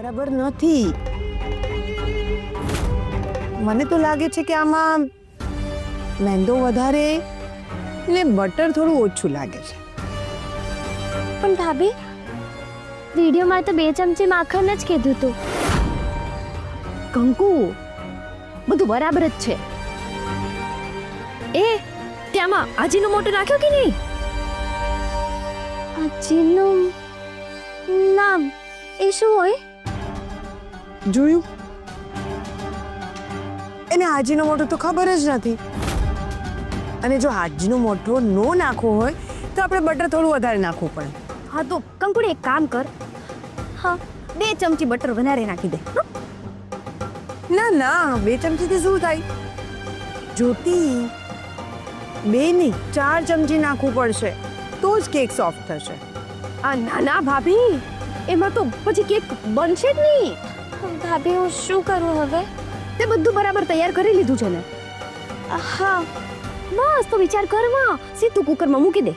બરાબર નથી. મને તો લાગે છે કે આમાં મેંદો વધારે ને બટર થોડું ઓછું લાગે છે. પણ ભાભી, વિડીયોમાં તો 2 ચમચી માખણ જ કીધું હતું. કંકુ, બધું બરાબર જ છે. એ ત્યાંમાં આજીનો મોટો નાખ્યો કે નહીં? આજીનું નામ એ શું હોય? જોયું? એને હાજીનો મોટો તો ખબર જ નથી. અને જો હાજીનો મોટો નો નાખવો હોય તો આપણે બટર થોડું વધારે નાખવું પડે. હા તો કંકુડી એક કામ કર, હા 2 ચમચી બટર વધારે નાખી દે. ના ના, 2 ચમચીથી શું થાય? જ્યોતિ, 2 નહીં 4 ચમચી નાખવું પડશે તો જ કેક સોફ્ટ થશે. આ નાના ભાભી, એમાં તો પછી કેક બનશે જ નહીં. ભાભી, હું શું કરું હવે? તે બધું બરાબર તૈયાર કરી લીધું છે ને? હા. બસ તો વિચાર કરમાં સીધું કુકરમાં મૂકી દે.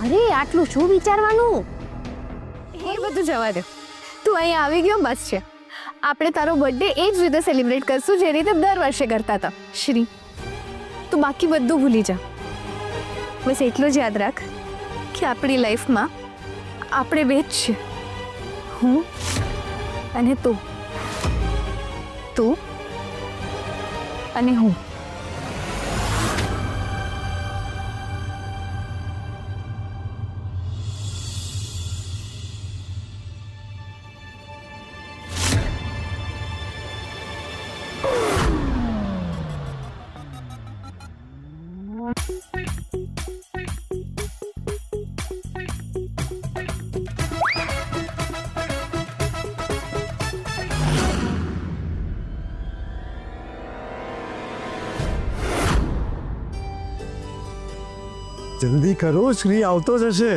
અરે આટલું શું વિચારવાનું? એ બધું જવા દે. તું અહીંયા આવી ગયો બસ છે. આપણે તારો બર્થડે એ જ રીતે સેલિબ્રેટ કરશું જે રીતે દર વર્ષે કરતા હતા. શ્રી, તું બાકી બધું ભૂલી જા. બસ એટલું જ યાદ રાખ કે આપણી લાઈફમાં આપણે બે જ છે, હું અને તું, તું અને હું. જલ્દી કરો, શ્રી આવતો જ હશે.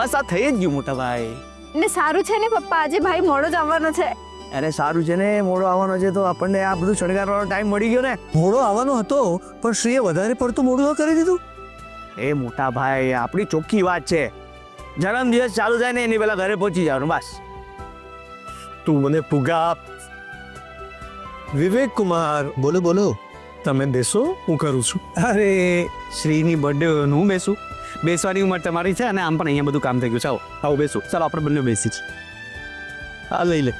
બસ આ થઈ જ ગયું મોટા ભાઈ. ને સારું છે ને પપ્પા, આજે ભાઈ મોડો જ આવવાનો છે. અરે સારું છે ને, મોડો આવવાનો છે તો આપણને આ બધું શણગારવાનો ટાઈમ મળી ગયો ને. મોડો આવવાનો હતો પણ શ્રીએ વધારે પડતું મોડું ન કરી દીધું. એ મોટા ભાઈ, આપણી ચોખ્ખી વાત છે, જન્મદિવસ ચાલુ થાય ને એની પહેલા ઘરે પહોંચી જવાનું બસ. તું મને પુગા આપ. વિવેક કુમાર, બોલો બોલો. તમે બેસો, હું કરું છું. અરે શ્રીની બર્થડે હું બેસું? બેસવાની ઉંમર તમારી છે અને આમ પણ અહીંયા બધું કામ થઈ ગયું છે. આવો આવો બેસું. ચાલો આપણે બંને બેસી જ. આ લઈ લે.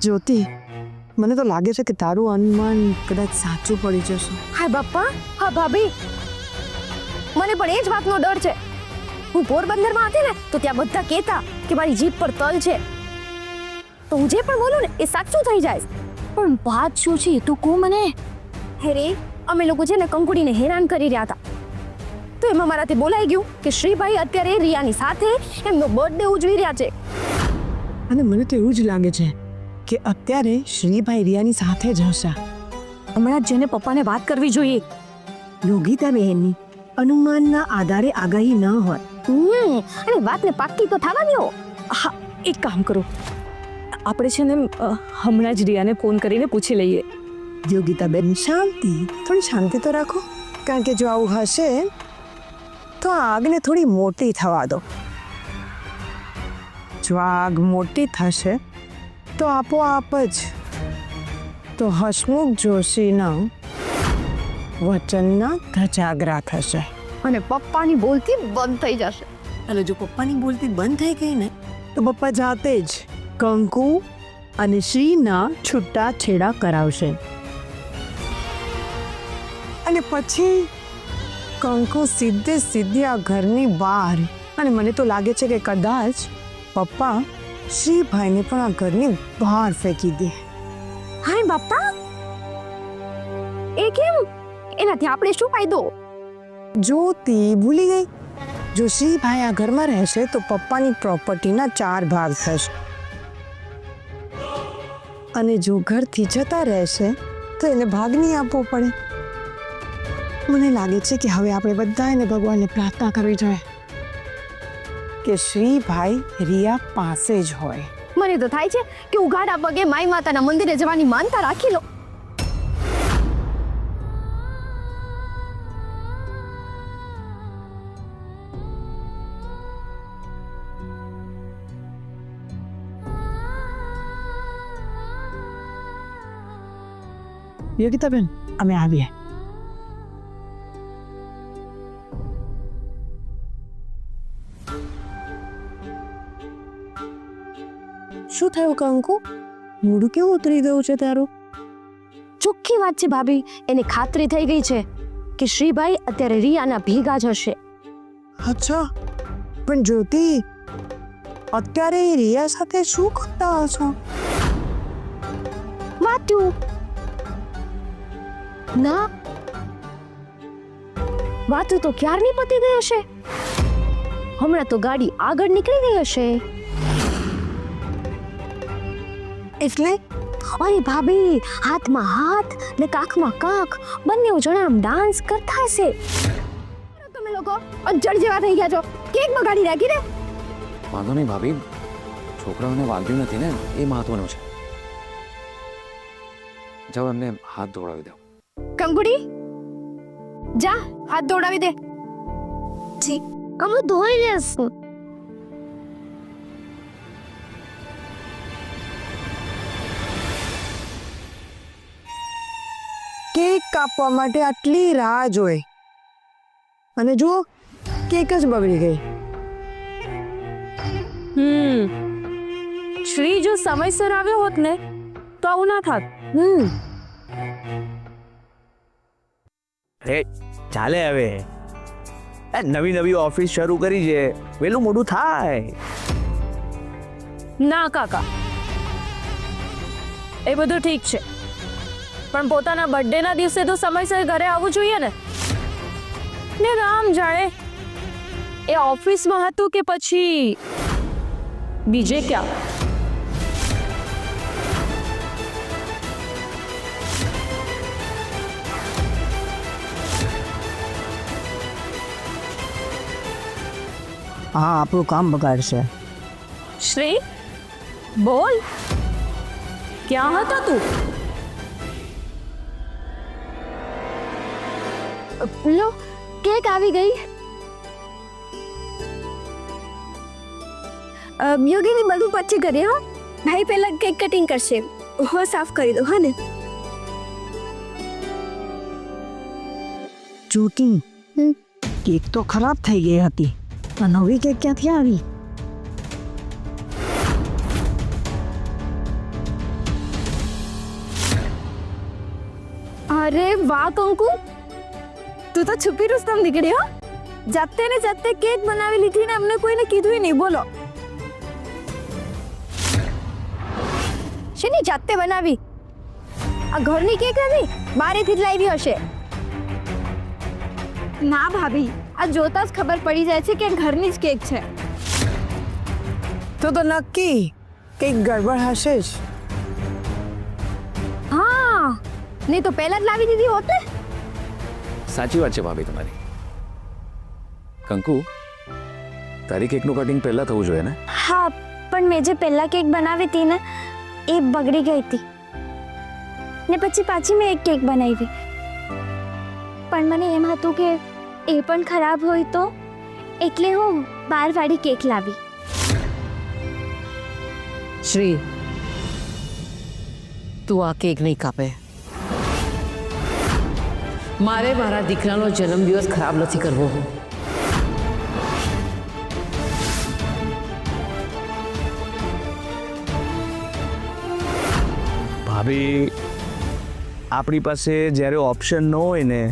જ્યોતિ, મને તો લાગે છે કે તારું અનુમાન કદાચ સાચું પડી જશે. હાય બાપા, હા ભાભી, મને પણ એ જ વાતનો ડર છે. હું પોરબંદરમાં હતી ને તો ત્યાં બધા કહેતા કે મારી જીભ પર તલ છે, તો હું જે પણ બોલું ને એ સાચું થઈ જાય. પણ વાત શું છે એ તો કહો મને. હેરે, અમે લોકો છે ને કંકુડીને હેરાન કરી રહ્યા હતા, તો એમાં મારાથી બોલાઈ ગયું કે શ્રીભાઈ અત્યારે રિયાની સાથે એમનો બર્થડે ઉજવી રહ્યા છે. અને મને તો એવું જ લાગે છે કે અત્યારે શ્રીભાઈ રિયાની સાથે જ હશે. હમણાં જ જેને પપ્પાને વાત કરવી જોઈએ. યોગિતા બહેનની અનુમાનના આધારે આગાહી ન હોય. અને વાતને પાક્કી તો થવા દો. હા, એક કામ કરો, આપણે છે ને હમણાં જ રિયાને ફોન કરીને પૂછી લઈએ. યોગિતા બેન, શાંતિ, થોડી શાંતિ તો રાખો. કારણ કે જો આવું હશે તો આ આગને થોડી મોટી થવા દો. જો આગ મોટી થશે તો આપોઆપ જ તો હસમુખ જોશીના વચનના ધજાગરા થશે અને પપ્પાની બોલતી બંધ થઈ જશે. એટલે જો પપ્પાની બોલતી બંધ થઈ ગઈ ને તો પપ્પા જાતે જ કંકુ અને શ્રીના છૂટા છેડા કરાવશે. અને પછી કંકુ સીધી આ ઘરની બહાર. અને મને તો લાગે છે કે કદાચ પપ્પા શ્રીભાઈને પણ આ ઘરની બહાર ફેંકી દે. હાય બાપા, એ કેમ? એનાથી આપણે શું ફાયદો? જ્યોતિ ભૂલી ગઈ, જો શ્રીભાઈ આ ઘરમાં રહેશે તો પપ્પાની પ્રોપર્ટીના 4 ભાગ થશે. અને જો ઘરથી જતા રહેશે તો એને ભાગ નહીં આપવો પડે. મને લાગે છે કે હવે આપણે બધાને ભગવાનને પ્રાર્થના કરવી જોઈએ કે શ્રીભાઈ રિયા પાસે જ હોય. મને તો થાય છે કે ઉઘાડા પગે માઈ માતાના મંદિરે જવાની માનતા રાખી લો. યોગિતાબેન, અમે આવીએ. શું થયું કંકુ? મોઢું કેવું ઉતરી ગયું છે તારું? ચોખ્ખી વાત છે ભાભી, એને ખાતરી થઈ ગઈ છે કે શ્રીભાઈ અત્યારે રિયાના ભેગા જ હશે. અચ્છા, પણ જ્યોતિ, અત્યારે એ રિયા સાથે શું કરતા હશો? વાતું ના, વાતું તો ક્યારની પતી ગઈ હશે. હમણાં તો ગાડી આગળ નીકળી ગઈ હશે. એટલે અરે ભાભી, હાથમાં હાથ ને કાખમાં કાખ બંને જણા આમ ડાન્સ કરતા હશે. તમે લોકો અજડ જેવા થઈ ગયા છો. કેક બગાડી રાખી દે. વાંધો નહીં ભાભી, છોકરાઓને વાગ્યું નથી ને, એ મહત્વનું છે. જાઓ એમને હાથ ધોડાવી દો. કંકુડી, જા હાથ દોડાવી દે. અમે ધોઈ લેશું. કેક કાપવા માટે આટલી રાહ જોઈ અને જુઓ, કેક જ બગડી ગઈ. શ્રી જો સમયસર આવ્યો હોત ને તો આવું ના થાત. અરે ચાલે હવે, નવી નવી ઓફિસ શરૂ કરી છે, વેલું મોડું થાય. ના કાકા, એ બધું ઠીક છે, પણ પોતાના બર્થડે ના દિવસે તો સમયસર ઘરે આવવું જોઈએ ને. ને રામ જાણે એ ઓફિસમાં હતું કે પછી બીજે ક્યાં. હા, આપણું કામ બગાડશે. શ્રી બોલ, ક્યાં હતા તું? લો, કેક આવી ગઈ. યોગીની બધું પછી કરીએ. હો, ભાઈ પહેલા કેક કટિંગ કરશે. હો, સાફ કરી દો. હા ને. જ્યોતિ, કેક તો ખરાબ થઈ ગઈ હતી. આ નવી કેક ક્યાંથી આવી? અરે વાહ કંકુ, તું તો છુપી રુસ્તમ નીકળી. હો, જાતે ને જાતે કેક બનાવી લીધી ને અમને કોઈને કીધું નહીં. બોલો, શેની જાતે બનાવી? આ ઘરની કેક નથી, બારેથી જ લાવી હશે. ના ભાભી, આ જોતા જ ખબર પડી જાય છે કે ઘરની જ કેક છે. તો નક્કી કંઈક ગડબડ હશે જ. હા, નહીં તો પહેલા જ લાવી દીધી હોત ને. સાચી વાત છે ભાભી તમારી. કંકુ, તારી કેકનું કટિંગ પહેલા થવું જોઈએ ને? હા, પણ મેં જે પહેલા કેક બનાવી હતી ને એ બગડી ગઈ હતી ને પછી પાછી મેં એક કેક બનાવી. પણ મને એમ હતું કે એ પણ ખરાબ હોય તો, એટલે હું બારવાળી કેક લાવી. શ્રી, તું આ કેક નહીં કાપે. મારે મારા દીકરાનો જન્મદિવસ ખરાબ નથી કરવો. ભાભી, આપણી પાસે જ્યારે ઓપ્શન ન હોય ને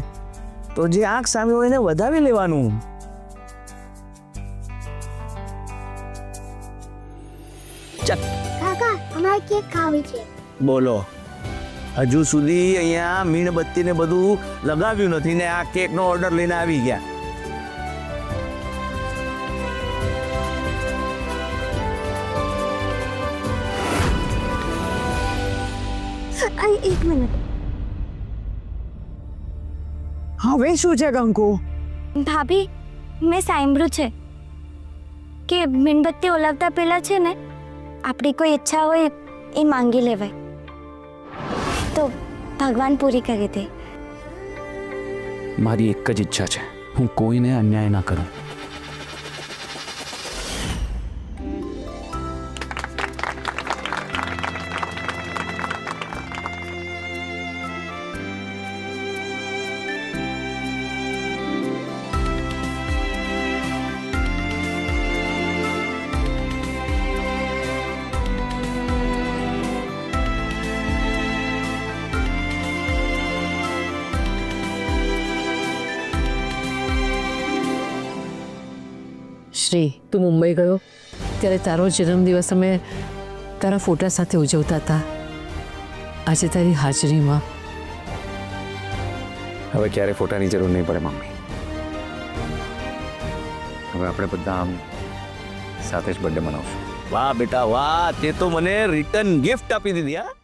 તો જે આંખ સામે હોય એને વધાવી લેવાનું. કાકા, અમારે કેક ખાવી છે. બોલો, હજુ સુધી અહીંયા મીણબત્તી ને બધું લગાવ્યું નથી ને આ કેકનો ઓર્ડર લઈને આવી ગયા. એક મિનિટ. હવે શું છે કંકુ? ભાભી મેં સાંભળ્યું છે કે મીણબત્તી ઓલવતા પહેલા છે ને આપણી કોઈ ઈચ્છા હોય એ માંગી લેવાય તો ભગવાન પૂરી કરી દે. મારી એક જ ઈચ્છા છે, હું કોઈને અન્યાય ના કરું. શ્રી, તું મુંબઈ ગયો ત્યારે તારો જન્મદિવસ અમે તારા ફોટા સાથે ઉજવતા હતા. આજે તારી હાજરીમાં હવે ક્યારે ફોટાની જરૂર નહીં પડે મમ્મી. હવે આપણે બધા આમ સાથે જ બર્થડે મનાવશું. વાહ બેટા વાહ, તે તો મને રિટર્ન ગિફ્ટ આપી દીધી. હા,